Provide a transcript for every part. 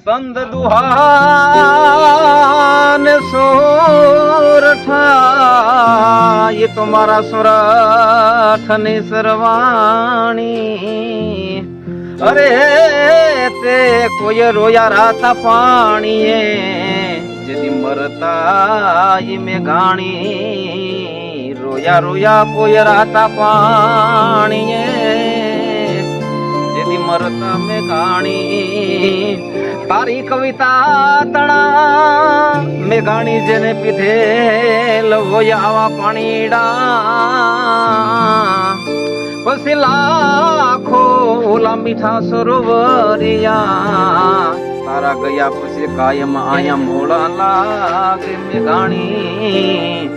સંદ દુહાન સોરઠા એ તો મારા સોરઠ ની સરવાણી અરે તે કોઈ રોયા રાતા પાણીએ જેથી મરતા એ મેઘાણી રોયા રોયા કોઈ રાતા પાણીએ જેથી મરતા મેઘાણી તારી કવિતા તણા મેઘાણી જેને પીધે હોય આવા પાણીડા પછી લાખો ઓલા મીઠા સરોવરિયા તારા ગયા પછી કાયમ આયા મોડા લાગે મેઘાણી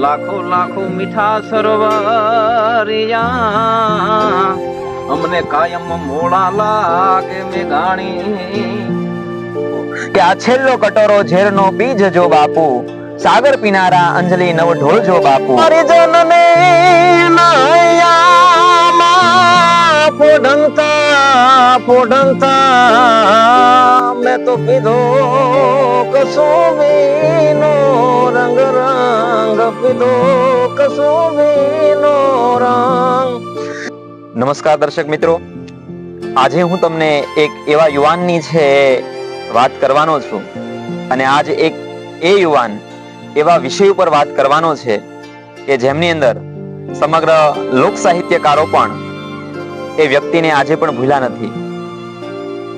લાખો લાખો મીઠા સરોવરિયા અમને કાયમ મોડા લાગે મેઘાણી કે આ છેલ્લો કટોરો ઝેરનો બીજ જો બાપુ સાગર પીનારા અંજલિ નવ ઢોળ જો બાપુ પરિજનને નાયામાં ફોડંતા ફોડંતા મેં તો પીધો કસુંબીનો રંગ રંગ પીધો કસુંબીનો રંગ. નમસ્કાર દર્શક મિત્રો, આજે હું તમને એક એવા યુવાનની છે વાત કરવાનો છું અને આજ એક એ યુવાન એવા વિષય ઉપર વાત કરવાનો છે કે જેમની અંદર સમગ્ર લોક સાહિત્યકારો પણ એ વ્યક્તિને આજે પણ ભૂલ્યા નથી.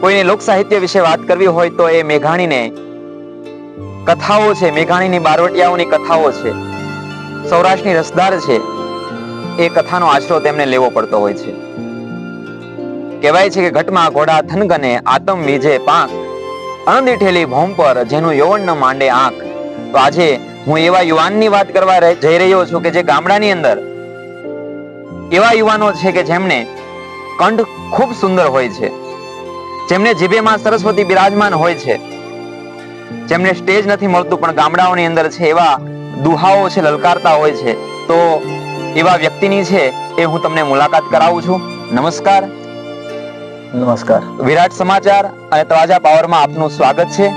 કોઈને લોક સાહિત્ય વિશે વાત કરવી હોય તો એ મેઘાણીને કથાઓ છે, મેઘાણીની બારવટિયાઓની કથાઓ છે, સૌરાષ્ટ્રની રસદાર છે, એ કથાનો આશરો તેમને લેવો પડતો હોય છે. કહેવાય છે કે ઘટમાં ઘોડા થનગને આતમ વિજે પાંખ અણદી ઠેલી ભોમ પર જેનું યૌવન ન માંડે આંખ. તો આજે હું એવા યુવાનની વાત કરવા જઈ રહ્યો છું કે જે ગામડાની અંદર એવા યુવાનો છે કે જેમને કંઠ ખૂબ સુંદર હોય છે, જેમને જીભેમાં સરસ્વતી બિરાજમાન હોય છે, જેમને સ્ટેજ નથી મળતું પણ ગામડાઓની અંદર છે એવા દુહાઓ છે લલકારતા હોય છે. તો એવા વ્યક્તિની છે એ હું તમને મુલાકાત કરાવું છું. નમસ્કાર. નમસ્કાર. વિરાટ સમાચાર અને તળાજા પાવરમાં આપનું સ્વાગત છે.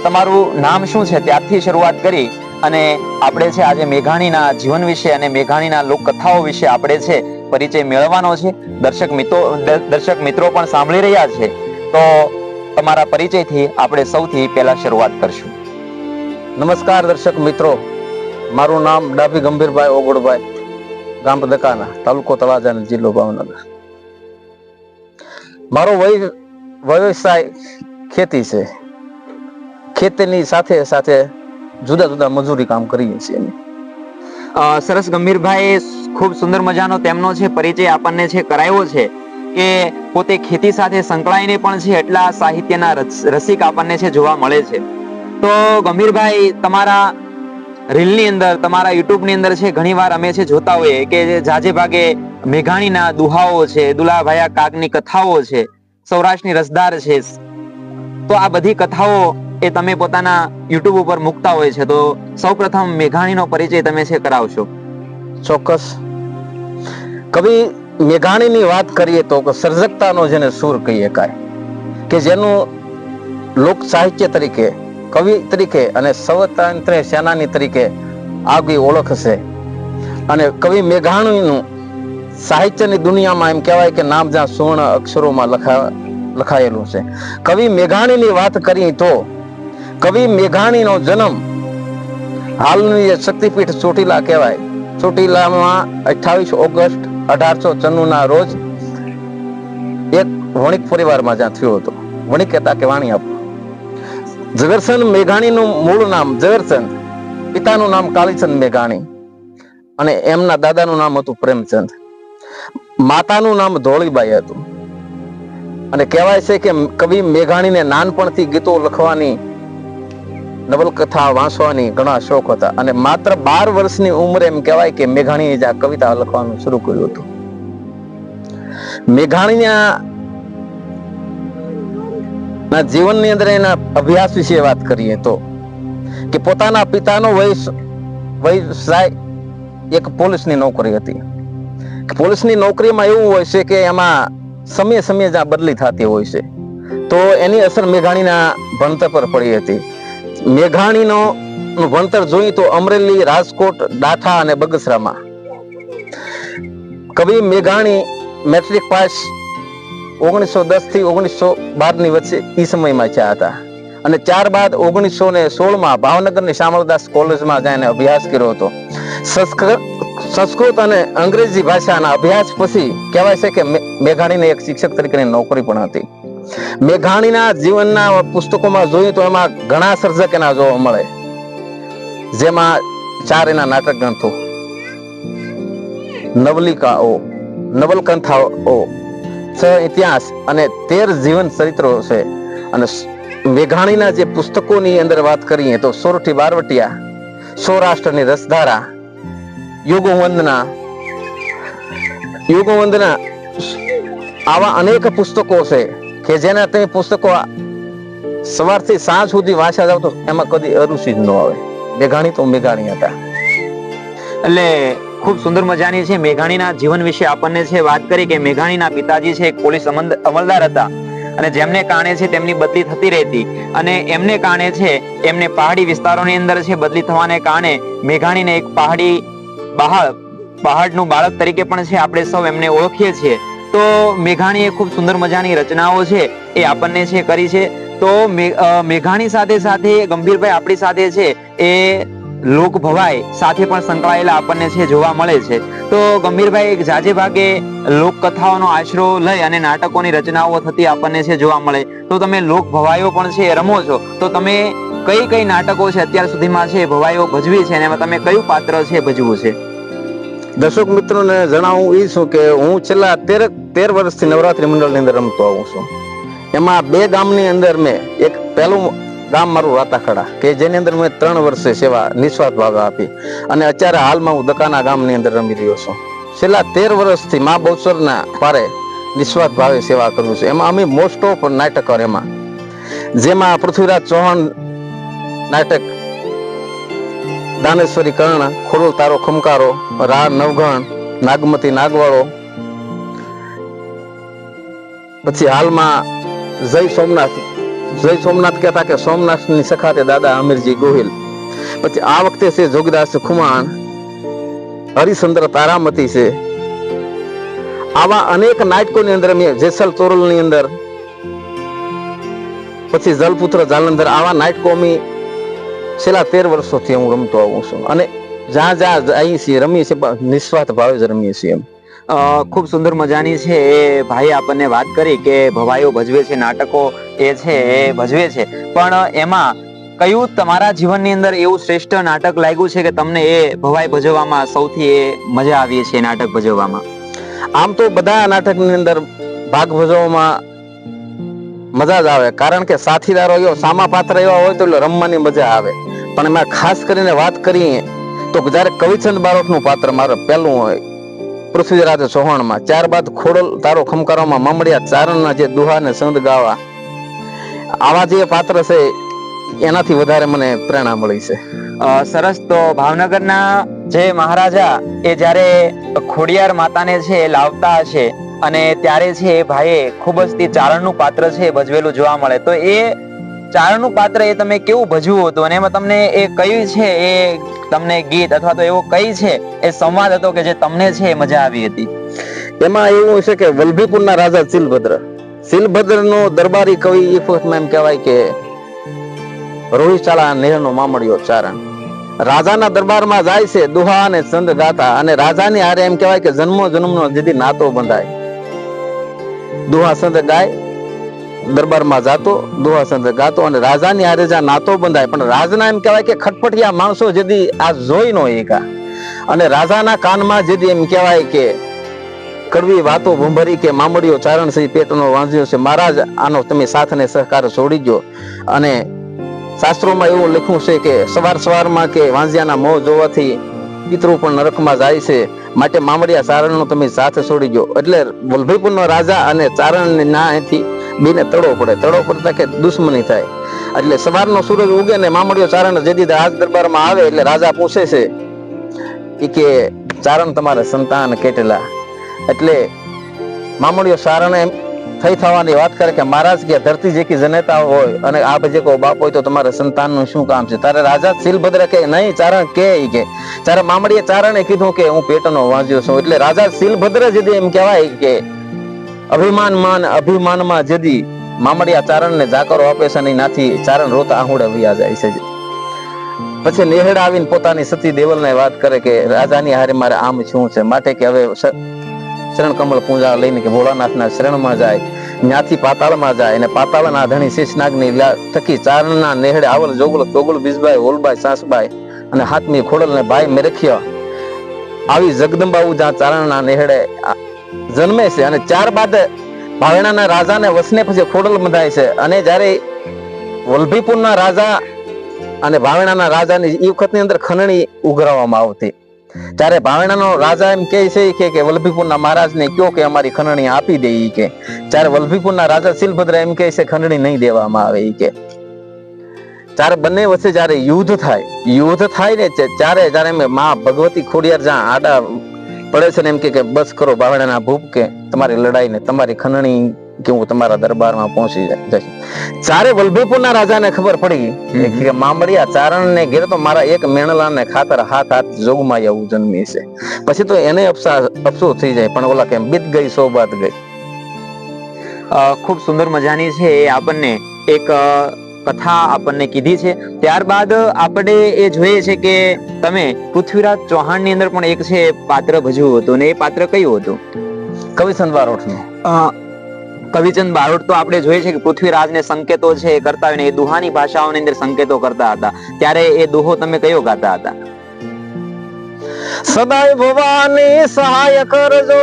તમારું નામ શું છે ત્યારથી શરૂઆત કરી અને આપણે છે આજે મેઘાણીના જીવન વિશે અને મેઘાણીના લોકકથાઓ વિશે આપણે છે પરિચય મેળવવાનો છે. દર્શક મિત્રો પણ સાંભળી રહ્યા છે, તો તમારા પરિચયથી આપણે સૌથી પહેલા શરૂઆત કરશું. નમસ્કાર દર્શક મિત્રો, મારું નામ ડાભી ગંભીરભાઈ ઓગળભાઈ, ગામ દકાના, તાલુકો તળાજા, જિલ્લો ભાવનગર. મારો વ્યવસાય ખેતી છે. ખેતીની સાથે સાથે જુદા જુદા મજૂરી કામ કરીએ છીએ. સરસ. ગંભીરભાઈ ખૂબ સુંદર મજાનો તેમનો છે પરિચય આપણને છે કરાયો છે કે પોતે ખેતી સાથે સંકળાઈને પણ છે એટલા સાહિત્યના રસિક આપણને છે જોવા મળે છે. તો ગંભીરભાઈ, તમારા રીલની અંદર, તમારા યુટ્યુબની અંદર છે ઘણીવાર અમે છે જોતા હોઈએ કે જાજે ભાગે મેઘાણીના દુહાઓ છે, દુલાભાયા કાગની કથાઓ છે, સૌરાષ્ટ્રની રસદાર છે. તો આ બધી કથાઓ એ તમે પોતાના યુટ્યુબ ઉપર મૂકતા હોય છે, તો સૌપ્રથમ મેઘાણીનો પરિચય તમે છે કરાવશો. ચોક્કસ. કવિ મેઘાણીની વાત કરીએ તો સર્જકતાનો જેને સૂર કહીએ કાય, કે જેનું લોક સાહિત્ય તરીકે, કવિ તરીકે અને સ્વતંત્ર સેનાની તરીકે આગવી ઓળખ છે. અને કવિ મેઘાણીનું સાહિત્યની દુનિયામાં એમ કહેવાય કે નામ જ્યાં સુવર્ણ અક્ષરોમાં લખાયેલું છે. કવિ મેઘાણીની વાત કરીએ તો કવિ મેઘાણીનો જન્મ હાલની જે શક્તિપીઠ ચોટીલા કહેવાય, ચોટીલામાં 28 ઓગસ્ટ 1894 ના રોજ એક વણિક પરિવારમાં જ્યાં થયો હતો. વણિક હતા કે વાણી આપો. ઝવેરચંદ મેઘાણીનું મૂળ નામ ઝવેરચંદ, પિતાનું નામ કાલીચંદ મેઘાણી અને એમના દાદાનું નામ હતું પ્રેમચંદ. માતાનું નામ ધોળીબાઈ હતું. અને કહેવાય છે કે કવિ મેઘાણીને નાનપણથી ગીતો લખવાની, નવલકથા વાંચવાની ઘણા શોખ હતા અને માત્ર 12 વર્ષની ઉંમરે એમ કહેવાય કે મેઘાણીએ જ કવિતા લખવાનું શરૂ કર્યું હતું. મેઘાણીના જીવનની અંદર એના અભ્યાસ વિશે વાત કરીએ તો કે પોતાના પિતાનો વ્યવસાય એક પોલીસની નોકરી હતી. પોલીસની નોકરીમાં એવું હોય છે કે એમાં સમય જ્યાં બદલી થતી હોય છે. તો એની અસર મેઘાણીના ભણતર પર પડી હતી. મેઘાણીનો ભણતર જોઈએ તો અમરેલી, રાજકોટ, ડાઠા અને બગસરામાં. કવિ મેઘાણી મેટ્રિક પાસ 1910 થી 1912 ની વચ્ચે એ સમયમાં થયા હતા અને ત્યારબાદ 1916માં ભાવનગરની શામળદાસ કોલેજમાં જઈને અભ્યાસ કર્યો હતો. સંસ્કૃત અને અંગ્રેજી ભાષાના અભ્યાસ પછી કહેવાય છે કે મેઘાણીને એક શિક્ષક તરીકેની નોકરી પણ હતી. મેઘાણીના જીવનના પુસ્તકોમાં જોઈએ તો એમાં ઘણા સર્જક એના જોવા મળે, જેમાં 4 એના નાટક ગ્રંથો, નવલિકાઓ, નવલકથાઓ, 6 ઇતિહાસ અને 13 જીવન ચરિત્રો છે. અને મેઘાણીના જે પુસ્તકોની અંદર વાત કરીએ તો સોરઠી બારવટિયા, સૌરાષ્ટ્રની રસધારા, યુગવંદના, આવા અનેક પુસ્તકો છે કે જેના તમે પુસ્તકો સવારથી સાંજ સુધી વાંચ્યા જાવ તો એમાં કદી અરુચિ જ ન આવે. મેઘાણી તો મેઘાણી હતા. એટલે ખૂબ સુંદર મજાની છે મેઘાણીના જીવન વિશે આપણને છે વાત કરી કે મેઘાણીના પિતાજી છે એક પોલીસ અમલદાર હતા અને જેમને કારણે છે તેમની બદલી થતી રહેતી અને એમને કારણે છે એમને પહાડી વિસ્તારોની અંદર છે બદલી થવાને કારણે મેઘાણીને એક પહાડનું બાળક તરીકે પણ છે આપણે સૌ એમને ઓળખીએ છીએ. તો મેઘાણીએ ખૂબ સુંદર મજાની રચનાઓ છે એ આપણને છે કરી છે. તો મેઘાણી સાથે સાથે ગંભીરભાઈ આપણી સાથે છે એ લોક ભવાઈ સાથે પણ સંકળાયેલા આપણને છે જોવા મળે છે. તો ગંભીરભાઈ એક જાજે ભાગે લોક કથાઓનો આશરો લઈ અને નાટકોની રચનાઓ થતી આપણને છે જોવા મળે. તો તમે લોક ભવાઈઓ પણ છે રમો છો, તો તમે કઈ નાટકો છે અત્યાર સુધીમાં છે ભવાઈઓ ભજવી છે અને એમાં તમે કયું પાત્ર છે ભજવું છે? દર્શક મિત્રોને જણાવું એ છું કે હું છેલ્લા 13 વર્ષથી નવરાત્રી મંડળની અંદર રમતો આવું છું. એમાં 2 ગામની અંદર મેં એક પહેલું ગામ મારું રાતાખડા કે જેની અંદર મેં 3 વર્ષે સેવા નિસ્વાર્થ ભાવે આપી અને અત્યારે હાલમાં હું દકાના ગામની અંદર રમી રહ્યો છું. છેલ્લા 13 વર્ષથી મા બહુચરના પારે નિસ્વાર્થ ભાવે સેવા કરું છું. એમાં અમે મોસ્ટ ઓફ નાટકો જેમાં પૃથ્વીરાજ ચૌહાણ નાટક, દાનેશ્વરી કર્ણ, ખોડલ તારો ખમકારો, રા નવગણ, નાગમતી નાગવાળો, પછી હાલમાં જય સોમનાથ કહેતા કે સોમનાથની સખાતે દાદા અમીરજી ગોહિલ, પછી આ વખતે છે જોગીદાસ ખુમાણ, હરિચંદ્ર તારામતી છે. આવા અનેક નાટકોની અંદર જેસલ તોરલની અંદર, પછી જલપુત્ર જાલંધર, આવા નાટકો અમે છેલ્લા 13 વર્ષોથી હું રમતો આવું છું અને જ્યાં જઈએ છીએ રમીએ છીએ નિસ્વાર્થ ભાવે જ રમીએ છીએ. ખૂબ સુંદર મજાની છે એ ભાઈ આપણને વાત કરી કે ભવાઈઓ ભજવે છે, નાટકો એ છે એ ભજવે છે, પણ એમાં કયું તમારા જીવનની અંદર એવું શ્રેષ્ઠ નાટક લાગ્યું છે કે તમને એ ભવાઈ ભજવવામાં સૌથી એ મજા આવી છે નાટક ભજવવામાં? આમ તો બધા નાટકની અંદર ભાગ ભજવવામાં મજા જ આવે, કારણ કે સાથીદારો એવો સામા પાત્ર એવા હોય તો એટલે રમવાની મજા આવે. પણ એમાં ખાસ કરીને વાત કરીએ તો જયારે કવિચંદ બારોટનું પાત્ર મારું પહેલું હોય પૃથ્વીરાજ ચૌહાણમાં, ત્યારબાદ ખોડલ તારો ખમકારોમાં મામડિયા ચારણના જે દુહા ને સંત ગાવા, આવા જે પાત્ર છે એનાથી વધારે મને પ્રેરણા મળી છે. સરસ. તો ભાવનગરના જે મહારાજા એ જ્યારે ખોડિયાર માતાને છે લાવતા હશે અને ત્યારે છે એ ભાઈએ ખૂબ જ તે ચારણનું પાત્ર છે ભજવેલું જોવા મળે, તો એ ચારણનું પાત્ર એ તમે કેવું ભજવું હતું અને એમાં તમને એ કયું છે એ તમને ગીત અથવા તો એવો કઈ છે એ સંવાદ હતો કે જે તમને છે મજા આવી હતી? એમાં એવું છે કે વલ્લભીપુરના રાજા શીલભદ્રનો દરબારી કવિ એક વખતમાં એમ કહેવાય કે રોહિચાળા નેહરનો મામડિયો ચારણ રાજાના દરબારમાં જાય છે દુહા અને છંદ ગાતા, અને રાજાની હારે એમ કહેવાય કે જન્મો જન્મનો જેથી નાતો બંધાય. દુહા છંદ ગાય, દરબારમાં જાતો, દુહા છંદ ગાતો અને રાજાની હારે જ્યાં નાતો બંધાય. પણ રાજના એમ કહેવાય કે ખટપટિયા માણસો જેથી આ જોઈ નો એકા, અને રાજાના કાનમાં જેથી એમ કહેવાય કે કડવી વાતો ભંભરી કે મામડિયો ચારણ છે પેટનો વાંઝ્યો છે, મહારાજ આનો તમે સાથ અને સહકાર છોડી ગયો. અને શાસ્ત્રોમાં એવું લખ્યું છે કે સવારમાં કે વાંઝિયાના મોં જોવાથી પિતૃ પણ નરકમાં જાય છે, માટે મામડિયા ચારણનો તમે સાથ છોડી ગયો. એટલે વલ્લભીપુરનો રાજા અને ચારણ ના અહીંથી બેને તડો પડતા કે દુશ્મની થાય. એટલે સવારનો સૂરજ ઉગે ને મામડિયો ચારણ જેથી રાજ દરબારમાં આવે એટલે રાજા પૂછે છે કે ચારણ તમારા સંતાન કેટલા? એટલે મામડિયો ચારણ એમ થઈ થવાની વાત કરે કે મહારાજ કે ધરતી જેકી જનેતા હોય અને આ બજે કો બાપ હોય તો તમારા સંતાનનું શું કામ છે? તારે રાજા શીલભદ્ર કે નહીં ચારણ કે ઈ કે તારે મામડીએ ચારણે કીધું કે હું પેટનો વાંજ્યો છું. એટલે રાજા શીલભદ્ર જેદી એમ કહેવાય કે અભિમાનમાં જેદી મામડિયા ચારણને જાકરો આપે છે અને નાથી ચારણ રોતા આહુડે વયા જાય છે. પછી નેહડા આવીને પોતાની સતી દેવલને વાત કરે કે રાજાની હારે મારે આમ શું છે, માટે કે હવે શરણ કમળ પૂજા લઈને કે ભોળાનાથના શરણમાં જાય, ત્યાંથી પાતાળમાં જાય અને પાતાળના ધણી શેષનાગની થકી ચારણના નેહડે આવલ જોગલ તોગલ બીજબાઈ હોલબાઈ સાસબાઈ અને હાથમી ખોડલને ભાઈ મેરખ્યા આવી જગદંબાઉ જ્યાં ચારણના નેહડે જન્મે છે. અને ત્યારબાદ ભાવેણાના રાજાને વસને પછી ખોડલ બંધાય છે. અને જ્યારે વલ્લભીપુરના રાજા અને ભાવેણાના રાજાની એ વખતની અંદર ખંડણી ઉઘરાવવામાં આવતી, ત્યારે ભાવેણાનો રાજા એમ કહે છે કે વલ્લભીપુરના મહારાજને કયો કે અમારી ખંડણી આપી દે. કે ત્યારે વલ્લભીપુરના રાજા શીલભદ્ર એમ કહે છે ખંડણી નહીં દેવામાં આવે. કે ત્યારે બંને વચ્ચે જયારે યુદ્ધ થાય ને ત્યારે જયારે માં ભગવતી ખોડિયાર જ્યાં આડા પડે છે ને એમ કે બસ કરો ભાવેણાના ભૂપ કે તમારી લડાઈ ને તમારી ખંડણી કે હું તમારા દરબારમાં પહોંચી જશે. ચારે વલ્લભીપુરના રાજાને ખબર પડી કે મામડિયા ચારણ ને ઘેર તો મારા એક મેણલાને ખાતર હાથ જોગમાં આવું જન્મી છે. પછી તો એને અફસોસ થઈ જાય, પણ ઓલા કેમ બીત ગઈ સોબાત ગઈ. ખૂબ સુંદર મજાની છે એ આપણને એક કથા આપણને કીધી છે. ત્યારબાદ આપણે એ જોઈએ છે કે તમે પૃથ્વીરાજ ચૌહાણ ની અંદર પણ એક છે પાત્ર ભજવ્યું હતું, ને એ પાત્ર કયું હતું? કવિચંદ બારોટનું. કવિચંદ બારોટ તો આપણે જોઈએ છે કે પૃથ્વીરાજને સંકેતો છે એ કરતા હોય ને એ દુહાની ભાષાઓની અંદર સંકેતો કરતા હતા. ત્યારે એ દુહો તમે કયો ગાતા હતા? સદાય ભવાની સહાય કરજો,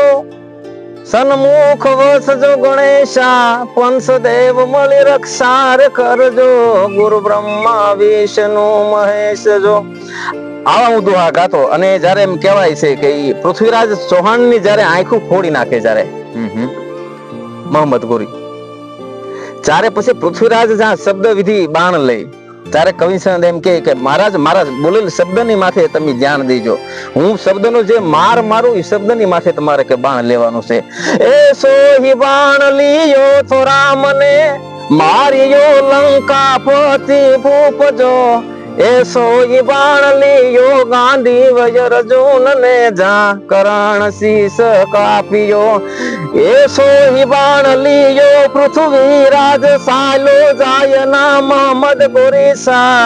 સન્મુખ વસજો ગણેશા, પંચદેવ મળી રક્ષા કરજો, ગુરુ બ્રહ્મા વિષ્ણુ મહેશ જો. આવા હું દુહા ગાતો. અને જયારે એમ કહેવાય છે કે પૃથ્વીરાજ ચૌહાણ ની જયારે આંખું ફોડી નાખે જ્યારે મોહમ્મદ ગોરી, ત્યારે પછી પૃથ્વીરાજ જ્યાં શબ્દ વિધિ બાણ લઈ, ત્યારે કવિચંદ એમ કે મહારાજ બોલેલ શબ્દની માથે તમે ધ્યાન દેજો. હું શબ્દનો જે મારું એ શબ્દની માથે તમારે કે બાણ લેવાનું છે. એ સોહી બાણ લીયો થોરા મને મારિયો લંકાપતિ ભૂપજો, એ સોહી બાણ લીયો ગાંધી વજરજૂન ને જા કરણ શીશ કાપ્યો, એ સોહી બાણ લીયો પૃથ્વીરાજ સાલો જાય ના મોહમ્મદ ગોરીસા,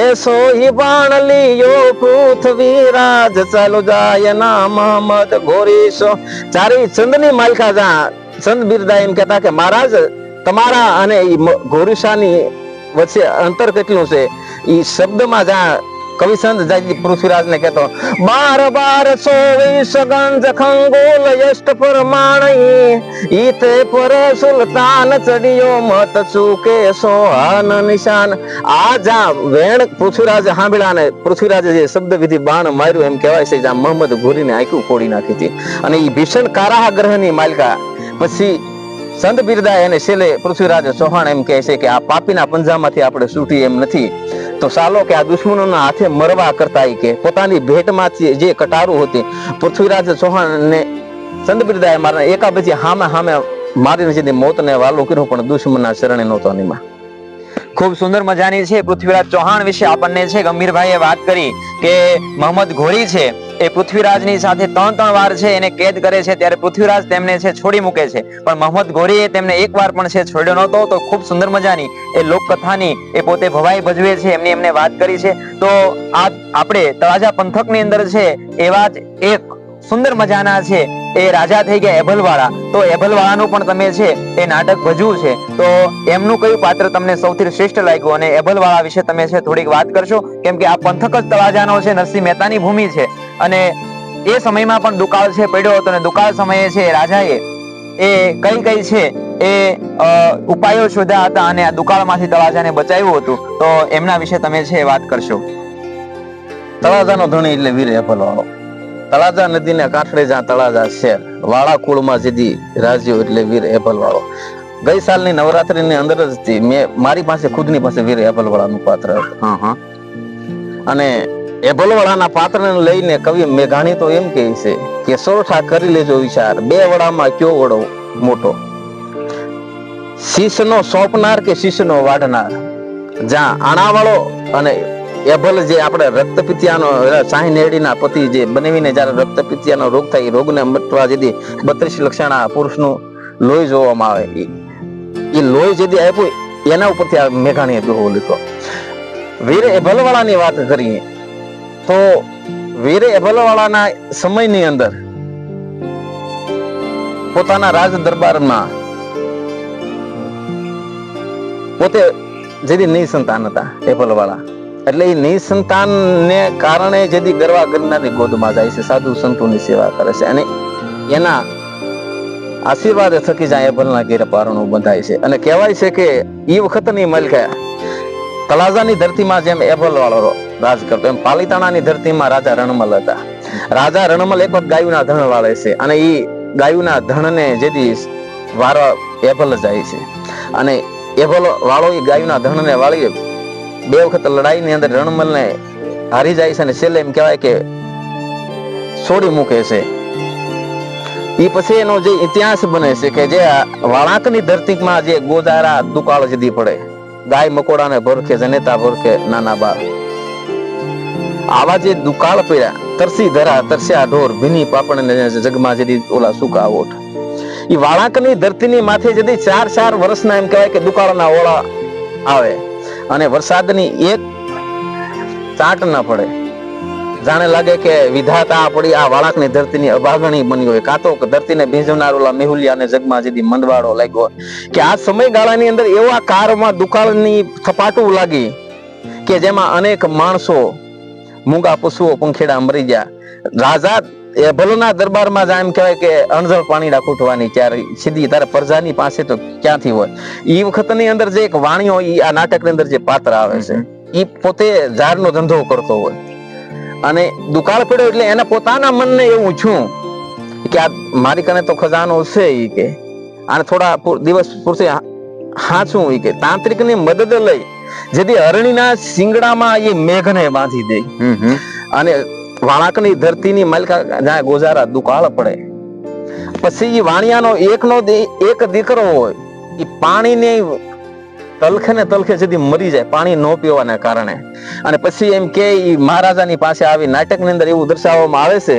એ સોહી બાણ લીયો પૃથ્વીરાજ ચાલો જાય ના મોહમ્મદ ગોરીસો. ચારે ચંદની માલિકા જા ચંદ બિરદા એમ કહેતા કે મહારાજ તમારા અને ગોરીસાની વચ્ચે અંતર કેટલું છે? ઈ શબ્દમાં જ્યાં કવિચંદ પૃથ્વીરાજ ને કહેતો 12-12 ગંજ ખંગોલ યષ્ટ પરમાણી, ઈતે પર સુલતાન ચડિયો મત ચૂકે સોહાન નિશાન. આ જ્યાં વેણ પૃથ્વીરાજ સાંભળ્યા ને પૃથ્વીરાજે જે શબ્દ વિધિ બાણ માર્યું એમ કહેવાય છે જ્યાં મોહમ્મદ ઘોરીને આંખું ફોડી નાખી હતી. અને ઈ ભીષણ કારાગ્રહની માલિકા પછી સંત બિરદા એને છેલ્લે પૃથ્વીરાજ ચૌહાણ એમ કહે છે કે આ પાપીના પંજામાંથી આપણે છૂટી એમ નથી, તો ચાલો કે આ દુશ્મનોના હાથે મરવા કરતા કે પોતાની ભેટમાંથી જે કટારું હતી પૃથ્વીરાજ ચૌહાણ ને સંત બિરદાએ મારા એકાબજી હામે મારીને જે મોતને વાલો કર્યો, પણ દુશ્મનના શરણે નહોતો નીમાં. ખૂબ સુંદર મજાની છે પૃથ્વીરાજ ચૌહાણ વિશે આપણને છે ગંભીરભાઈએ વાત કરી કે મોહમ્મદ ઘોરી છે એ પૃથ્વીરાજની સાથે 3 વાર છે એને કેદ કરે છે. ત્યારે પૃથ્વીરાજ તેમને છે છોડી મૂકે છે, પણ મોહમ્મદ ઘોરીએ તેમને એક વાર પણ છે છોડ્યો નહોતો. તો ખૂબ સુંદર મજાની એ લોકકથાની એ પોતે ભવાઈ ભજવે છે એમને વાત કરી છે. તો આ આપણે તળાજા પંથકની અંદર છે એવા જ એક સુંદર મજાના છે એ રાજા થઈ ગયા એભલવાળા. તો એભલવાળાનું પણ તમે છે એ નાટક ભજવું છે, તો એમનું કયું પાત્ર તમને સૌથી શ્રેષ્ઠ લાગ્યું અને એભલવાળા વિશે તમે છે થોડીક વાત કરશો? કેમ કે આ પંથક જ તળાજાનો છે, નરસિંહ મહેતાની ભૂમિ છે, અને એ સમયમાં પણ દુકાળ છે પડ્યો હતો, અને દુકાળ સમયે છે રાજાએ એ કઈ છે એ ઉપાયો શોધ્યા હતા અને આ દુકાળમાંથી તળાજાને બચાવ્યું હતું. તો એમના વિશે તમે છે વાત કરશો? તળાજાનો ધણી એટલે વીર એભલવાળો. તળાજા નદીને કાંઠે જ્યાં તળાજા શહેર વાળા કુળમાં જેદી રાજીઓ એટલે વીર એભલવાળો. ગઈ સાલની નવરાત્રીની અંદર જ મારી પાસે ખુદની પાસે વીર એભલવાળાનું પાત્ર હતું. અને એભલવાળાના પાત્રને લઈને કવિ મેઘાણી તો એમ કહે છે કે સોરઠા કરી લેજો વિચાર, 2 વડામાં કયો વડો મોટો. શીશનો સોંપનાર કે શીશનો વાઢનાર, જ્યાં આણાવાળો અને એભલ જે આપણે રક્તપિતિયાનો સાહીનેડીના પતિ જે બનાવીને જ્યારે રક્તપિતિયાનો રોગ થાય એ રોગને મટવા જેથી 32 લક્ષણા પુરુષનું લોહી જોવામાં આવે, એ લોહી જેથી આપ્યું એના ઉપરથી આ મેઘાણીએ દોહો લીધો. વીર એભલવાળાની વાત કરીએ તો વીર એભલવાળાના સમયની અંદર પોતાના રાજ દરબારમાં પોતે જેથી નિસંતાન હતા એભલવાળા, એટલે એ નિસંતાન ને કારણે જેથી ગરવા ગરનારની ગોદમાં જાય છે, સાધુ સંતોની સેવા કરે છે અને એના આશીર્વાદ થકી જાય એભલના ઘેર પારણું બંધાય છે. અને કહેવાય છે કે એ વખતની મલકા તળાજાની ધરતીમાં જેમ એભલ વાળો રાજ કરતો એમ પાલીતાણાની ધરતીમાં રાજા રણમલ હતા. રાજા રણમલ એક વખત ગાયુના ધણ વાળે છે અને એ ગાયુના ધણને જેથી વારો એભલ જાય છે અને એભલ વાળો એ ગાયુના ધણને વાળી 2 વખત લડાઈની અંદર રણમલને હારી જાય છે અને છેલ્લે એમ કહેવાય કે છોડી મૂકે છે. એ પછી એનો જે ઇતિહાસ બને છે કે જે વાળાકની ધરતીમાં જે ગોજારા દુકાળ જદી પડે, ગાય મકોડાને ભરખે જનેતા ભરખે નાના બાળ, આવા જે દુકાળ પડ્યા, તરસી ધરા તરસ્યા ઢોર ભીની પાપણને જગમાં જદી ઓલા સુકા ઓઠ, એ વાળાકની ધરતીની માથે જદી 4 વર્ષના એમ કહેવાય કે દુકાળના ઓળા આવે અને વરસાદની એક ચાટ ન પડે, જાણે લાગે કે વિધાતા પડી આ વાળાકની ધરતીની અભાગણી બની હોય, કાં તો ધરતીને ભીંજવનાર ઓલા મેહુલિયાને જગમાં જેથી મંદવાડો લાગ્યો કે આ સમયગાળાની અંદર એવા કારમાં દુકાળની થપાટું લાગી કે જેમાં અનેક માણસો, મૂંગા પશુઓ, પંખેડા મરી ગયા. રાજા એભલના દરબારમાં એમ કહેવાય કે અણજળ પાણીડા ખૂટવાની, ત્યારે સીધી તારે પ્રજાની પાસે તો ક્યાંથી હોય. એ વખતની અંદર જે એક વાણીઓ આ નાટકની અંદર જે પાત્ર આવે છે એ પોતે ઝાડનો ધંધો કરતો હોય અને દુકાળ પડ્યો એટલે એના પોતાના મનને એવું છું કે આ મારી કને તો ખજાનો છે ઈ કે આને થોડા દિવસ પૂરતી હાચું ઈ કે તાંત્રિકની મદદ લઈ જેથી અરણીના શિંગડામાં એ મેઘને બાંધી દે અને વાળાકની ધરતીની માલિકા જ્યાં ગોજારા દુકાળ પડે પછી એ વાણિયાનો એક દીકરો હોય એ પાણીને તલખે ને તલખે સુધી મરી જાય પાણી ન પીવાના કારણે. અને પછી એમ કે મહારાજાની પાસે આવી નાટકની અંદર એવું દર્શાવવામાં આવે છે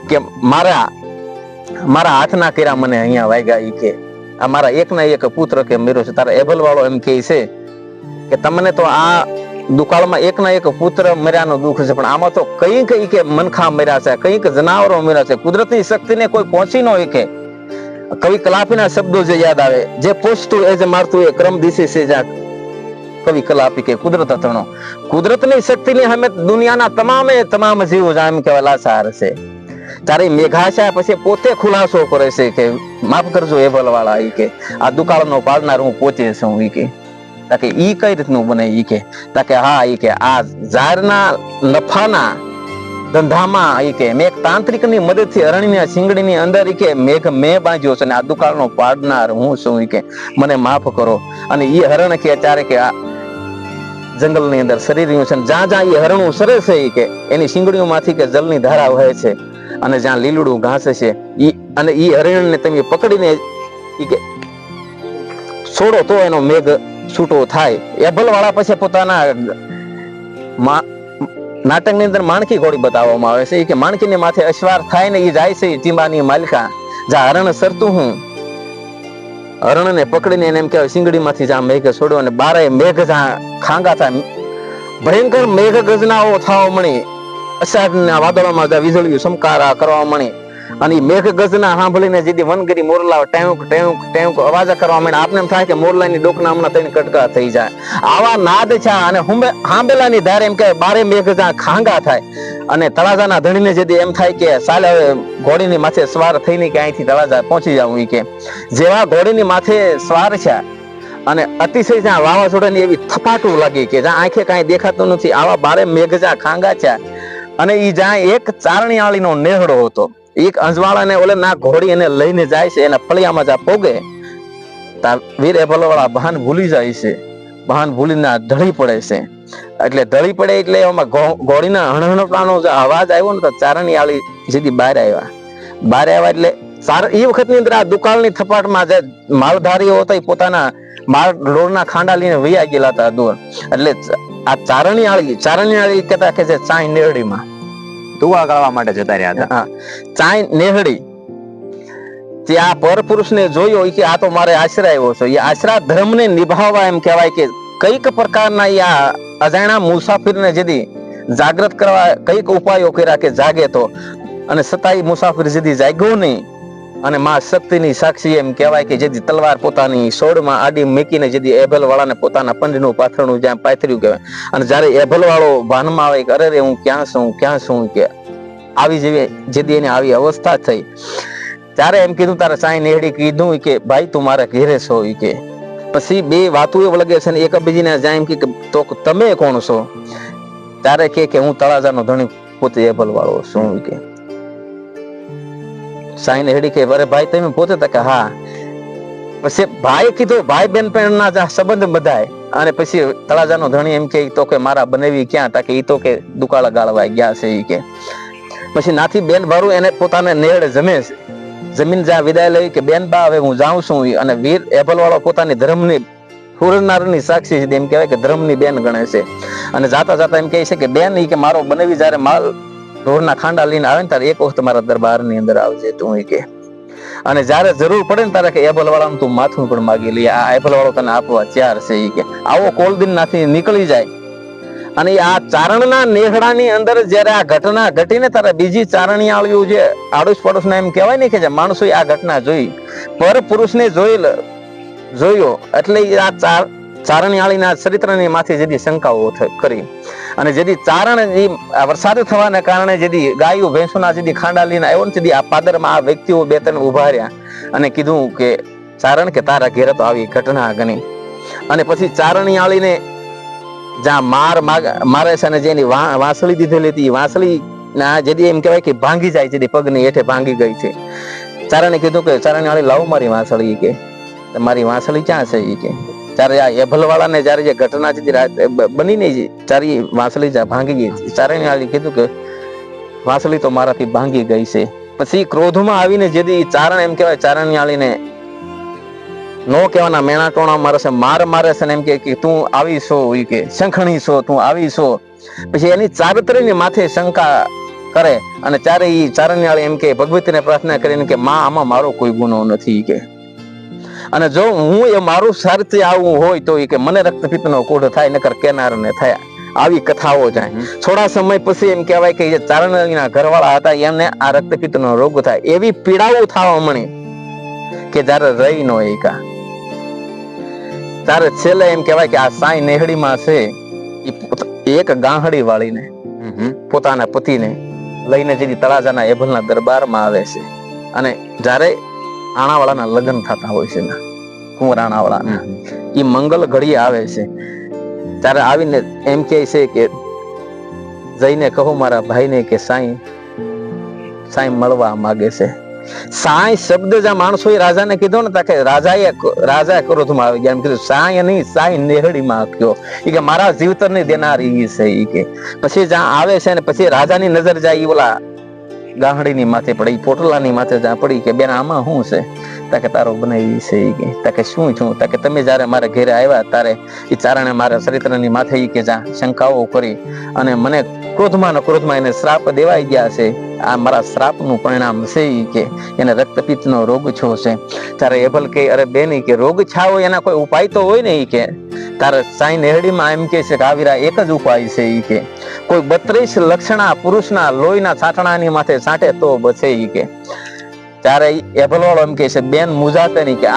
કે મારા હાથના કર્યા મને અહીંયા વાગ્યા ઈ કે આ મારા એકના એક પુત્ર કે મેરો છે. તારા એભલ વાળો એમ કે છે કે તમને તો આ દુકાળમાં એકના એક પુત્ર મર્યાનો દુઃખ છે, પણ આમાં તો કઈક કે મનખા મર્યા છે, કઈક જનાવરો મર્યા છે. કુદરતની શક્તિને કોઈ પહોંચી ન હોય કે કવિ કલાપીના શબ્દો જે યાદ આવે, જે પોષતું એ જે મારતું એ ક્રમ દિશે છે જ્યાં કવિ કલાપી કે કુદરત અથણો. કુદરતની શક્તિની સામે દુનિયાના તમામ જીવો એમ કહેવાય લાચાર છે. ત્યારે મેઘાશા પછી પોતે ખુલાસો કરે છે કે માફ કરજો એભલ વાળા ઈ કે આ દુકાળનો પાડનાર હું પોતે છું ઈ કે તાકે ઈ કઈ રીતનું બને ઈ કે તાકે હા ઈ કે આ ઝાડના નફાના ધંધામાં ઈ કે મેં એક તાંત્રિકની મદદથી અરણ્યની શિંગડીની અંદર ઈ કે મેઘ મેં બાંધ્યો છે અને આ દુકાળનો પાડનાર હું છું ઈ કે મને માફ કરો. અને ઈ હરણ કે અત્યારે કે આ જંગલની અંદર સરી રહ્યું છે, જ્યાં એ હરણું સરે છે ઈ કે એની શિંગડીઓમાંથી કે જલની ધારા વહે છે અને જ્યાં લીલુડું ઘાસ છે અને ઈ હરણને તમે પકડીને ઈ કે છોડો તો એનો મેઘ છૂટો થાય. એભલ વાળા પછી પોતાના નાટકની અંદર માણકી ઘોડી બતાવવામાં આવે છે કે માણકીની માથે અશ્વાર થાય ને એ જાય છે ટીંબાની માલિકા જ્યાં હરણ સરતું હું હરણને પકડીને એને એમ કહેવાય શિંગડીમાંથી જ્યાં મેઘ છોડ્યો અને બારે મેઘ જ્યાં ખાંગા થાય ભયંકર મેઘ ગજનાઓ થવા મળી, અષાઢના વાદળોમાં જ્યાં વીજળીઓ સમકારા કરવા મળી અને મેઘ ગજના સાંભળીને જેથી વનગીરી મોરલા ટેઉક ટેઉક ટેઉક અવાજ કરવા માંડે. આપને એમ થાય કે મોરલાની ડોકના હમણાં થઈને કટકા થઈ જાય. આવા નાદ છે અને હાંબેલાની ધારે એમ કે બારે મેઘ જ્યાં ખાંગા થાય અને તળાજાના ધણીને જેથી એમ થાય કે સાલે હવે ઘોડીની માથે સવાર થઈને કે અહીંથી તળાજા પહોંચી જાવ કે જેવા ઘોડીની માથે સવાર છે અને અતિશય જ્યાં વાવાઝોડાની એવી થપાટું લાગી કે જ્યાં આંખે કાંઈ દેખાતું નથી, આવા બારે મેઘ જ્યાં ખાંગા છે અને ઈ જ્યાં એક ચારણીયાળીનો નેહડો હતો, એક અંજવાળાને ઓલે ના ઘોડી એને લઈને જાય છે, એના ફળિયામાં જ્યાં પોગે ત્યાં વીર એભલ વાળા ભાન ભૂલી જાય છે, ભાન ભૂલીને ઢળી પડે છે. એટલે ઢળી પડે એટલે એમાં ઘોડીના હણહણપણાનો જે અવાજ આવ્યો ને તો ચારણીયાળી સીધી બહાર આવ્યા એટલે એ વખતની અંદર આ દુકાળની થપાટમાં જે માલધારીઓ હતા એ પોતાના માલ ઢોરના ખાંડા લઈને વૈયા ગયેલા હતા દૂર. એટલે આ ચારણિયાળી કહેતા કે છે ચાય નેહડીમાં દુઆ ગાળવા માટે જતા રહ્યા હતા. હા, ચાય નેહડી જે આ પરપુરુષને જોયો કે આ તો મારે આશરા આવ્યો છે, એ આશરા ધર્મને નિભાવવા એમ કહેવાય કે કઈક પ્રકારના આ અજાણ્યા મુસાફિરને જેથી જાગૃત કરવા કઈક ઉપાયો કર્યા કે જાગે તો, અને છતાંય મુસાફિર જેથી જાગ્યો નહીં. અને માં શક્તિની સાક્ષી એમ કહેવાય કે જેથી તલવાર પોતાની સોડમાં આડી મૂકીને જેથી એભલ વાળાને પોતાના પંડનું પાથરણું જ્યાં પાથર્યું કહેવાય. અને જ્યારે એભલ વાળો ભાનમાં આવે કે અરે રે હું ક્યાં છું કે આવી જેવી જેથી એની આવી અવસ્થા થઈ, ત્યારે એમ કીધું તારે સાંઈ નેહડી કીધું કે ભાઈ તું મારા ઘેરે છો કે. પછી બે વાતો એવું લાગે છે ને એકબીજીને જાય એમ કે તો તમે કોણ છો? ત્યારે કે હું તળાજાનો ધણી પોતે એભલ વાળો છું કે. સાંઈ નેહડી કે અરે ભાઈ તમે પોતે? કે હા. પછી ભાઈ કીધું ભાઈ બેન ના સંબંધ બધાય. અને પછી તળાજાનો ધણી એમ કે તો કે મારા બનેવી ક્યાં? કે ઈ તો કે દુકાળા ગાળવા ગયા છે ઈ કે. પછી નાથી બેન ભારું એને પોતાને નેહડે જમે છે. જમીન જ્યાં વિદાય લઈ કે બેન બા હવે હું જાઉં છું. અને વીર એભલ વાળો પોતાની ધર્મની હુરનારની સાક્ષી છે, એમ કહેવાય કે ધર્મની બેન ગણે છે. અને જાતા જાતા એમ કહે છે કે બેન ઈ કે મારો બનેવી જયારે માલ ઢોરના ખાંડા લઈને આવે ને ત્યારે એક વખત મારા દરબારની અંદર આવજે તું કે. અને જયારે જરૂર પડે ને તારે કે એભલ વાળાનું તું માથું પણ માગી લઈએ, આ એભલ વાળો તને આપવા તૈયાર છે ઈ કે. આવો કોલદીન નાથી નીકળી જાય. અને આ ચારણના નેહડાની અંદર જયારે આ ઘટના ઘટીને ત્યારે બીજી ચારણિયાળીઓ જે આડોશ પડોશના એમ કહેવાય ને કે જે માણસોએ આ ઘટના જોઈ, પર પુરુષને જોયો એટલે આ ચારણિયાળીના ચરિત્રની માથે જેથી શંકાઓ કરી. અને જેથી ચારણ વરસાદ થવાના કારણે જેથી ગાયો ભેંસોના જેથી ખાંડા લઈને આવ્યો ને તેથી આ પાદરમાં આ વ્યક્તિઓ બે ત્રણ ઉભા રહ્યા અને કીધું કે ચારણ કે તારા ઘેરે તો આવી ઘટના ગણી. અને પછી ચારણિયાળીને જ્યાં મારે છે અને જેની વાંસળી દીધેલી હતી વાંસળી ના જેથી એમ કહેવાય કે ભાંગી જાય છે, પગની હેઠે ભાંગી ગઈ છે. ચારણે કીધું કે ચારણિયાળી લાવો મારી વાંસળી કે. મારી વાંસળી ક્યાં છે ઈ કે. ત્યારે આ એભલ વાળાને જયારે જે ઘટના બની નહીં ત્યારે વાંસળી ભાંગી ગઈ. ચારણિયાળી કીધું કે વાંસળી તો મારાથી ભાંગી ગઈ છે. પછી ક્રોધમાં આવીને જેથી ચારણ એમ કહેવાય ચારણિયાળીને નો કહેવાના મેણા ટોણા મારે છે, મારે છે ને એમ કે તું આવી છો ઈ કે, શંખણી છો તું આવી છો. પછી એની ચારિત્ર્યની માથે શંકા કરે. અને ત્યારે ઈ ચારણિયાળી એમ કે ભગવતીને પ્રાર્થના કરીને કે માં આમાં મારો કોઈ ગુનો નથી કે. અને જો હું એ મારું સારથી આવું હોય તો એ કે મને રક્તપિત્તનો કોઢ થાય નકર કેનારને થયા. આવી કથાઓ જાય. થોડા સમય પછી એમ કહેવાય કે જે ચારણના ઘરવાળા હતા એમને આ રક્તપિત્તનો રોગ થાય. એવી પીડાઓ થવા મળી કે જયારે રહી નો એકા. ત્યારે છેલ્લે એમ કહેવાય કે આ સાંઈ નેહડીમાં છે એક ગાંહડી વાળીને પોતાના પતિને લઈને જેથી તળાજાના એભલના દરબારમાં આવે છે. અને જયારે આણાવાળાના લગ્ન થતા હોય છે કુંવર આણાવાળાના, એ મંગલ ઘડીએ આવે છે. ત્યારે આવીને એમ કહે છે કે જઈને કહો મારા ભાઈને કે સાંઈ મળવા માંગે છે. સાંઈ શબ્દ જ્યાં માણસોએ રાજાને કીધો ને કે રાજા ક્રોધમાં આવી ગયા. એમ કીધું સાંઈ નહીં સાંઈ નેહડીમાં કયો ઈ કે મારા જીવતરની દેનાર ઈ છે ઈ કે. પછી જ્યાં આવે છે ને પછી રાજાની નજર જાય ઈ ઓલા ગાંહડીની માથે પડી, પોટલાની માથે જ્યાં પડી કે બેન આમાં શું છે? તાકે તારો બનાવી છે ઈ કે. તાકે શું છું? તાકે તમે જયારે મારા ઘરે આવ્યા ત્યારે એ ચારણે મારા ચરિત્રની માથે ઈ કે જ્યાં શંકાઓ કરી અને મને ક્રોધમાં એને શ્રાપ દેવાઈ ગયા છે. આ મારા શ્રાપનું પરિણામ છે ઈ કે. એને રક્તપિત્તનો રોગ છો છે. ત્યારે એભલ કે અરે બેન ઈ કે રોગ છા હોય એના કોઈ ઉપાય તો હોય ને ઈ કે. તારે સાંઈ નેહડીમાં એમ કે છે કે આવીરા એક જ ઉપાય છે ઈ કે. કોઈ 32 લક્ષણા પુરુષના લોહીના છાંટણાની માથે છાંટે તો બચે ઈ કે. ત્યારે એભલ વાળો એમ કે છે બેન મુજાતે નહીં કે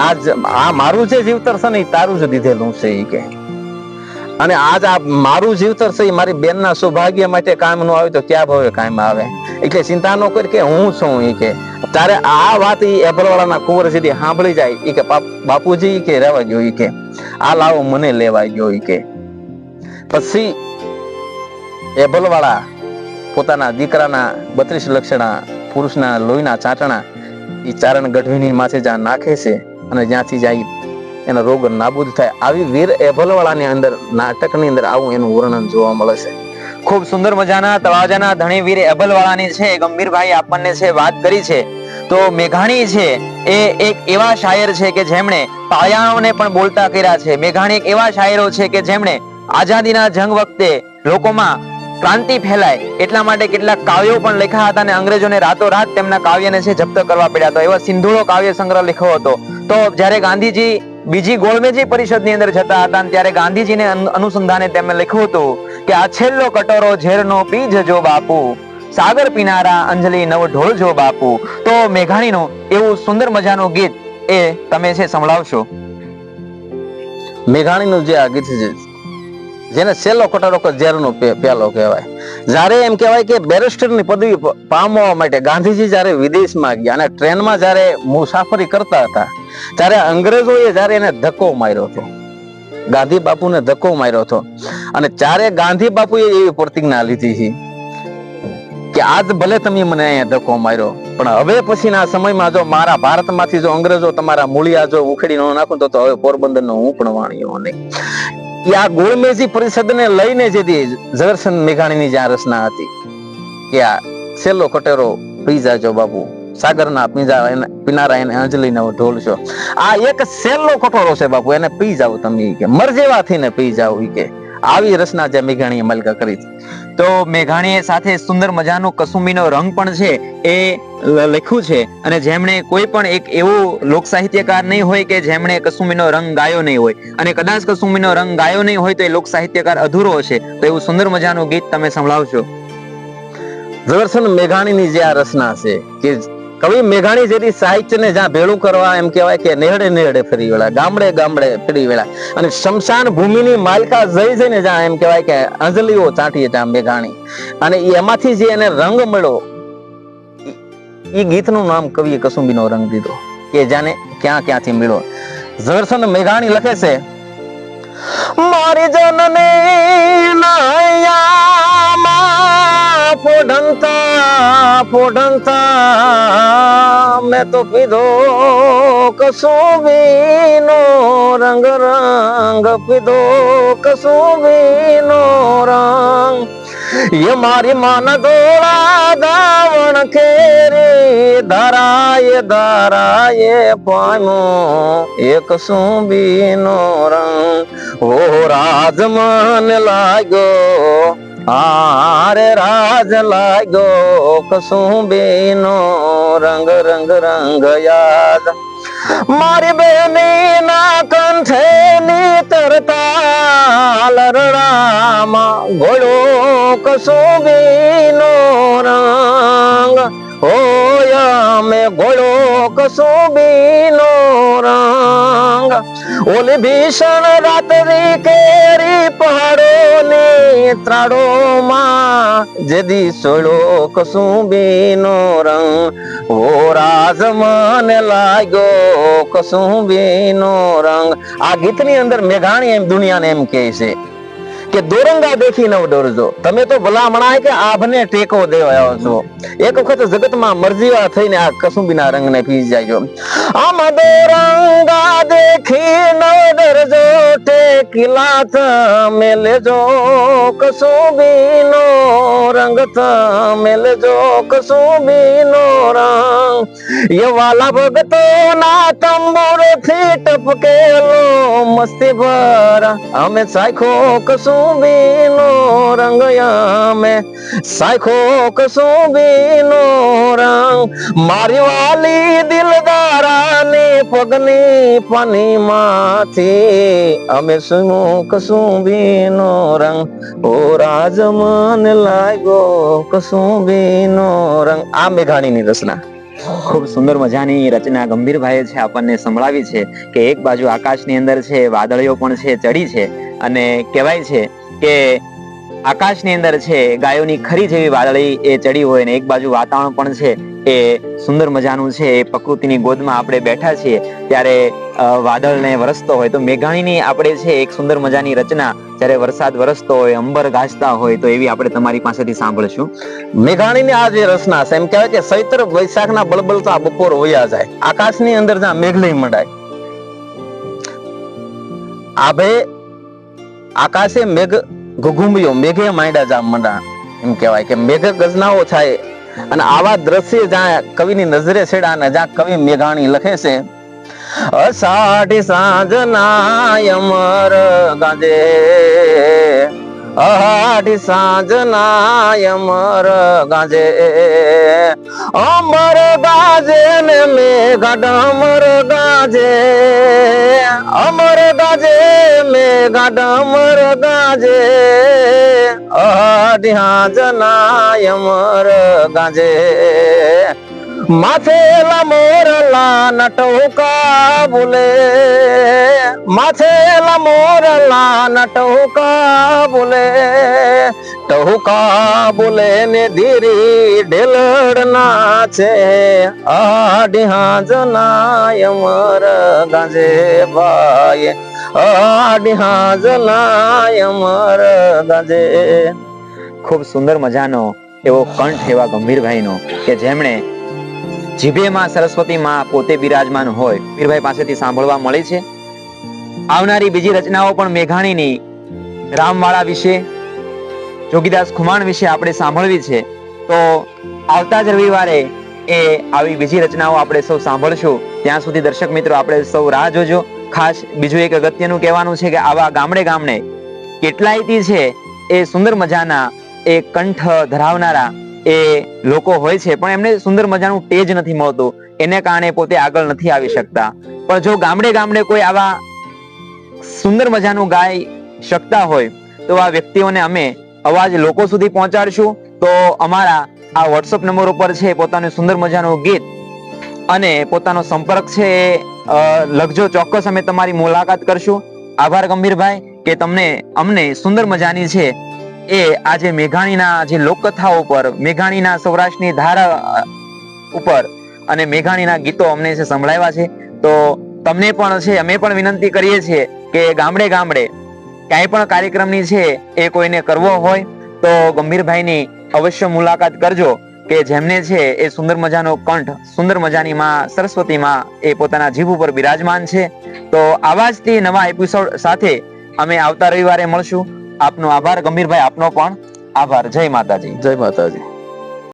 આ મારું જે જીવતર છે ને તારું જ દીધેલું છે ઈ કે. અને આજ આ મારું જીવતર છે મારી બેનના સૌભાગ્ય માટે કામ નો આવે તો ક્યાં ભાવે કામ આવે. એટલે ચિંતા ન કરી કે હું છું ઈ કે. ત્યારે આ વાત ઈ એભલ વાળાના કુંવર સુધી સાંભળી જાય ઈ કે બાપુજી ઈ કે રહેવા ગયો ઈ કે. આ લાવો મને લેવા ગયો ઈ કે. પછી એભલ વાળા પોતાના દીકરાના 32 લક્ષણા પુરુષના લોહીના ચાટણા એ ચારણ ગઢવીની માથે જ્યાં નાખે છે અને જ્યાંથી જાય એનો રોગ નાબૂદ થાય. આવી વીર એભલ વાળાની અંદર નાટકની અંદર આવું એનું વર્ણન જોવા મળે છે. ખૂબ સુંદર મજાના તળાજાના ધણી વીર એભલ વાળાની છે ગંભીરભાઈ આપણને છે વાત કરી છે. તો મેઘાણી છે એ એક એવા શાયર છે કે જેમણે પાયાઓને પણ બોલતા કર્યા છે. મેઘાણી એક એવા શાયરો છે કે જેમણે આઝાદીના જંગ વખતે લોકોમાં ક્રાંતિ ફેલાય એટલા માટે કેટલાક કાવ્યો પણ લખ્યા હતા અને અંગ્રેજોને રાતોરાત તેમના કાવ્યને છે જપ્ત કરવા પડ્યા હતા. એવા સિંધુડો કાવ્ય સંગ્રહ લખ્યો હતો. તો જ્યારે ગાંધીજી બીજી ગોળમેજી પરિષદની અંદર જતા હતા ત્યારે ગાંધીજીને અનુસંધાને તેમણે લખ્યું હતું કે આ છેલ્લો કટોરો ઝેરનો પી જજો બાપુ, સાગર પીનારા અંજલિ નવ ઢોળજો બાપુ. તો મેઘાણીનું એવું સુંદર મજાનું ગીત એ તમે છે સંભળાવશો. મેઘાણીનું જે આ ગીત છે જેને છેલ્લો કટોરો ઝેરનો પ્યાલો કહેવાય. જ્યારે એમ કહેવાય કે બેરિસ્ટરની પદવી પામવા માટે ગાંધીજી જ્યારે વિદેશમાં ગયા અને ટ્રેનમાં જ્યારે મુસાફરી કરતા હતા ત્યારે અંગ્રેજોએ જ્યારે એને ધક્કો માર્યો હતો, ગાંધી બાપુને ધક્કો માર્યો હતો. અને ત્યારે ગાંધી બાપુએ એવી પ્રતિજ્ઞા લીધી છે કે આજ ભલે તમે મને અહીંયા ધક્કો માર્યો પણ હવે પછીના સમયમાં જો મારા ભારતમાંથી જો અંગ્રેજો તમારા મૂળિયા જો ઉખેડી ન નાખું તો હવે પોરબંદરનો હું પણ વાણિયો નહીં. આ ગોળમેજી પરિષદને લઈને જે ઝવેરચંદ મેઘાણીની જ્યાં રચના હતી કે આ છેલ્લો કટોરો પી જાજો બાપુ, સાગરના પીનારા એને અંજલિ નવ ઢોળશો. આ એક છેલ્લો કટોરો છે બાપુ, એને પી જાવ તમે કે મર જેવા થઈને પી જાવ કે આવી રચના જે મેઘાણીએ માલિકા કરી. તો મેઘાણીએ સાથે સુંદર મજાનું કસુંબીનો રંગ પણ છે એ લખ્યું છે. અને જેમણે કોઈ પણ એક એવું લોક સાહિત્યકાર નહીં હોય કે જેમણે કસુંબીનો રંગ ગાયો નહીં હોય, અને કદાચ કસુંબીનો રંગ ગાયો નહીં હોય તો એ લોક સાહિત્યકાર અધૂરો હશે. તો એવું સુંદર મજાનું ગીત તમે સંભળાવશો. ઝવેરચંદ મેઘાણીની જે આ રચના છે કે કવિ મેઘાણી જેથી સાહિત્યને જ્યાં ભેળું કરવા એમ કહેવાય કે નેહડે નેહડે ફરી વેળા, ગામડે ગામડે ફરી વેળા, અને શમશાન ભૂમિની માલિકા જઈ જઈને જ્યાં એમ કહેવાય કે અંજલિઓ ચાટીએ ત્યાં મેઘાણી, અને એમાંથી જે એને રંગ મળ્યો એ ગીતનું નામ કવિએ કસુંબીનો રંગ દીધો કે જાને ક્યાં ક્યાંથી મળ્યો. ઝવેરચંદ મેઘાણી લખે છે, મારી જનની નાયામાં ફોડંતા ફોડંતા મેં તો પીધો કસુંબીનો રંગ, રંગ પીધો કસુંબીનો રંગ. ये मारी मान गोला दावण केरे धाराए धाराए पामो एक सुंबीनो रंग. ओ राज मन लाग्यो आरे राज लाग्यो कसुंबीनो रंग, रंग रंग याद. मारी बेनी ના કંઠે ની તરતા લરડામાં ઘોડો કસુંબીનો રંગ. હોયા મેં ઘોડો કસુંબીનો રંગ. ઓલી ભીષણ રાત્રિ કેરી પહાડો ને ત્રાડોમાં જેદી સોળો કસુંબીનો રંગ. ઓ રાજ મને લાગ્યો કસુંબીનો રંગ. આ ગીતની અંદર મેઘાણી એમ દુનિયાને એમ કહે છે કે દોરંગા દેખી નવ ડરજો, તમે તો ભલામણા કે આભને ટેકો દેવા આવ્યો છો. એક વખત જગતમાં મરજીવા થઈને આ કસુંબીના રંગને પી જાયજો. આમ દોરંગા દેખી નવ ડરજો, ટેકીલા તમે લેજો કસુંબીનો રંગ, તમે લેજો કસુંબીનો રંગ. એ વાલા ભગતો ના તંબુર થી ટપકેલો મસ્તી ભરા અમે સાખો કસુંબીનો રંગ, અમે સાખો કસુંબીનો રંગ. મારી વાલી દિલદારાની પગની પાની માંથી અમે સુનો કસુંબીનો રંગ. ઓ રાજ મને લાગ્યો કસુંબીનો રંગ. આ મેઘાણીની રચના. ખૂબ સુંદર મજાની રચના ગંભીરભાઈએ છે આપણને સંભળાવી છે કે એક બાજુ આકાશની અંદર છે વાદળીઓ પણ છે ચડી છે, અને કહેવાય છે કે આકાશની અંદર છે ગાયોની ખરી જેવી વાદળી એ ચડી હોય, ને એક બાજુ વાતાવરણ પણ છે એ સુંદર મજાનું છે. એ પ્રકૃતિની ગોદમાં આપણે બેઠા છીએ ત્યારે વાદળને વરસતો હોય. તો મેઘાણીની આપણે છે એક સુંદર મજાની રચના જ્યારે વરસાદ વરસતો હોય, અંબર ગાજતા હોય, તો એવી આપણે તમારી પાસેથી સાંભળશું. મેઘાણીની આ જે રચના છે એમ કહેવાય કે ચૈત્ર વૈશાખના બળબળતા બપોર વયા જાય, આકાશની અંદર જ્યાં મેઘલઈ મંડાય, આભે આકાશે મેઘ ઘુઘુંબિયો, મેઘે માંડ્યા જા મંડા. એમ કહેવાય કે મેઘ ગજનાઓ થાય અને આવા દ્રશ્ય જ્યાં કવિની નજરે છેડા અને જ્યાં કવિ મેઘાણી લખે છે, અષાઢી સાંજના અમર ગાજે, અષાઢી સાંજના અમર ગાજે, અમર ગાજે ને મેઘા ડમર ગાજે, અમર ગાજે મેઘા ડમર ગાજે, અષાઢી સાંજના અમર ગાજે, માથેલા મોરલા નટોકા બોલે, માથેલા મોરલા નટોકા બોલે, ટહુકા બોલે ને ધીરી ઢેલડ નાચે, આડી હાંજના અમર ગાજે ભાઈ, આડી હાંજના અમર ગાજે. ખૂબ સુંદર મજાનો એવો કંઠ એવા ગંભીરભાઈનો કે જેમણે જીભેમાં સરસ્વતી માં પોતે બિરાજમાન હોય પીરભાઈ પાસેથી સાંભળવા મળે છે. આવનારી બીજી રચનાઓ પણ મેઘાણીની રામવાળા વિશે, જોગીદાસ ખુમાણ વિશે આપણે સાંભળવી છે. તો આવતા જ રવિવારે એ આવી બીજી રચનાઓ આપણે સૌ સાંભળશું. ત્યાં સુધી દર્શક મિત્રો આપણે સૌ રાહ જોજો. ખાસ બીજું એક અગત્યનું કહેવાનું છે કે આવા ગામડે ગામડે કેટલાયથી છે એ સુંદર મજાના એ કંઠ ધરાવનારા એ લોકો હોય છે, પણ એમને સુંદર મજાનું તેજ નથી મળતું, એને કારણે પોતે આગળ નથી આવી શકતા. પણ જો ગામડે ગામડે કોઈ આવા સુંદર મજાનું ગાઈ શકતા હોય તો આ વ્યક્તિઓને અમે અવાજ લોકો સુધી પહોંચાડશું. તો અમારા આ વોટ્સઅપ નંબર ઉપર છે પોતાનું સુંદર મજાનું ગીત અને પોતાનો સંપર્ક છે લખજો. ચોક્કસ અમે તમારી મુલાકાત કરશું. આભાર ગંભીરભાઈ કે તમને અમને સુંદર મજાની છે એ આજે મેઘાણીના જે લોકકથાઓ ઉપર, મેઘાણીના સૌરાષ્ટ્રની ધારા ઉપર અને મેઘાણીના ગીતો અમને છે સંભળાવ્યા છે. તો તમને પણ છે અમે પણ વિનંતી કરીએ છીએ કે ગામડે ગામડે ક્યાંય પણ કાર્યક્રમની છે એ કોઈને કરવો હોય તો ગંભીરભાઈની અવશ્ય મુલાકાત કરજો કે જેમને છે એ સુંદર મજાનો કંઠ, સુંદર મજાની માં સરસ્વતી માં એ પોતાના જીભ ઉપર બિરાજમાન છે. તો આવા જ નવા એપિસોડ સાથે અમે આવતા રવિવારે મળશું. આપનો આભાર ગંભીરભાઈ, આપનો પણ આભાર. જય માતાજી. જય માતાજી.